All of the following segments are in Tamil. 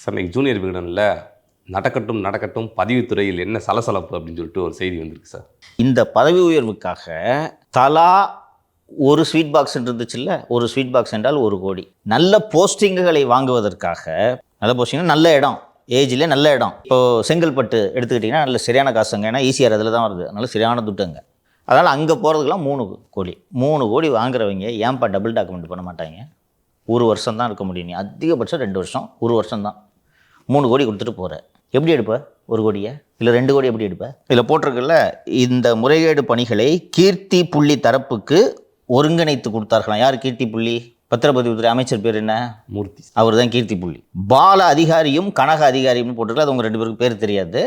சார் இன்னைக்கு ஜூனியர் விகடனில் நடக்கட்டும் நடக்கட்டும் பதிவுத்துறையில் என்ன சலசலப்பு அப்படின்னு சொல்லிட்டு ஒரு செய்தி வந்திருக்கு சார். இந்த பதவி உயர்வுக்காக தலா ஒரு ஸ்வீட் பாக்ஸ் இருந்துச்சுல்ல, ஒரு ஸ்வீட் பாக்ஸ் என்றால் 1 கோடி. நல்ல போஸ்டிங்குகளை வாங்குவதற்காக, நல்ல போஸ்டிங், நல்ல இடம், ஏஜில் நல்ல இடம். இப்போது செங்கல்பட்டு எடுத்துக்கிட்டிங்கன்னா நல்ல சரியான காசுங்க, ஏன்னா ஈஸியாக அதில் தான் வருது, நல்ல சரியான துட்டுங்க. அதனால் அங்கே போகிறதுக்கெலாம் 3 கோடி. 3 கோடி வாங்குறவங்க ஏன்ப்பா டபுள் டாக்குமெண்ட் பண்ண மாட்டாங்க? 1 வருஷம் தான் இருக்க முடியும், நீ அதிகபட்சம் 2 வருஷம், 1 வருஷம் தான். 3 கோடி கொடுத்துட்டு போகிற, எப்படி எடுப்ப 1 கோடியை? இல்லை 2 கோடி எப்படி எடுப்ப? இதில் போட்டிருக்குல்ல, இந்த முறைகேடு பணிகளை கீர்த்தி புள்ளி தரப்புக்கு ஒருங்கிணைத்து கொடுத்தார்களாம். யார் கீர்த்தி புள்ளி? பத்திரப்பதிவுத்துறை அமைச்சர் பேர் என்ன? மூர்த்தி. அவர் தான் கீர்த்தி புள்ளி. பால அதிகாரியும் கனக அதிகாரியும் போட்டிருக்கல, அது உங்கள் 2 பேருக்கு பேர் தெரியாது.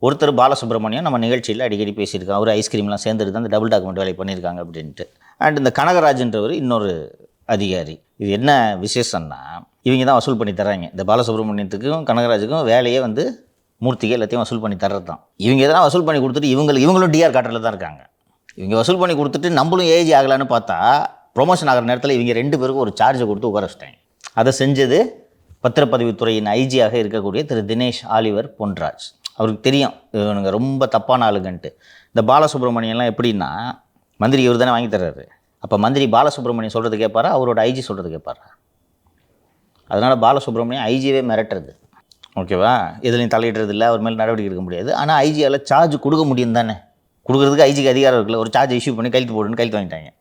ஒருத்தர் பாலசுப்ரமணியம், நம்ம நிகழ்ச்சியில் அடிக்கடி பேசியிருக்காங்க, அவர் ஐஸ்கிரீம்லாம் சேர்ந்துட்டு தான் அந்த டபுள் டாக்குமெண்ட் வேலை பண்ணியிருக்காங்க அப்படின்ட்டு. அண்ட் இந்த கனகராஜன்றவர் இன்னொரு அதிகாரி. இது என்ன விசேஷம்னா, இவங்க தான் வசூல் பண்ணி தர்றாங்க. இந்த பாலசுப்ரமணியத்துக்கும் கனகராஜுக்கும் வேலையே வந்து மூர்த்திக்கு எல்லாத்தையும் வசூல் பண்ணி தர்றது தான். இவங்க எதனா வசூல் பண்ணி கொடுத்துட்டு இவங்களும் டிஆர் காட்டரில் தான் இருக்காங்க. இவங்க வசூல் பண்ணி கொடுத்துட்டு நம்மளும் ஏஜ் ஆகலான்னு பார்த்தா ப்ரொமோஷன் ஆகிற நேரத்தில் இவங்க 2 பேருக்கும் ஒரு சார்ஜை கொடுத்து உட்கார வச்சிட்டாங்க. அதை செஞ்சது பத்திரப்பதிவுத்துறையின் ஐஜியாக இருக்கக்கூடிய திரு தினேஷ் ஆலிவர் பொன்ராஜ். அவருக்கு தெரியும் இவனுங்க ரொம்ப தப்பான ஆளுங்கன்ட்டு. இந்த பாலசுப்ரமணியம்லாம் எப்படின்னா, மந்திரி இவர் தானே வாங்கி தர்றாரு. அப்போ மந்திரி பாலசுப்ரமணியம் சொல்கிறது கேட்பாரா, அவரோட ஐஜி சொல்கிறது கேட்பாரா? அதனால் பாலசுப்ரமணியம் ஐஜியவே மிரட்டுறது, ஓகேவா? இதுலையும் தலையிடுறது இல்லை, அவர் மேலே நடவடிக்கை எடுக்க முடியாது. ஆனால் ஐஜியால் சார்ஜ் கொடுக்க முடியும் தானே, கொடுக்குறதுக்கு ஐஜிக்கு அதிகாரம் இருக்குல்ல. ஒரு சார்ஜ் இஷ்யூ பண்ணி கையெழுத்து போடுன்னு கையெழுத்து வாங்கிட்டாங்க.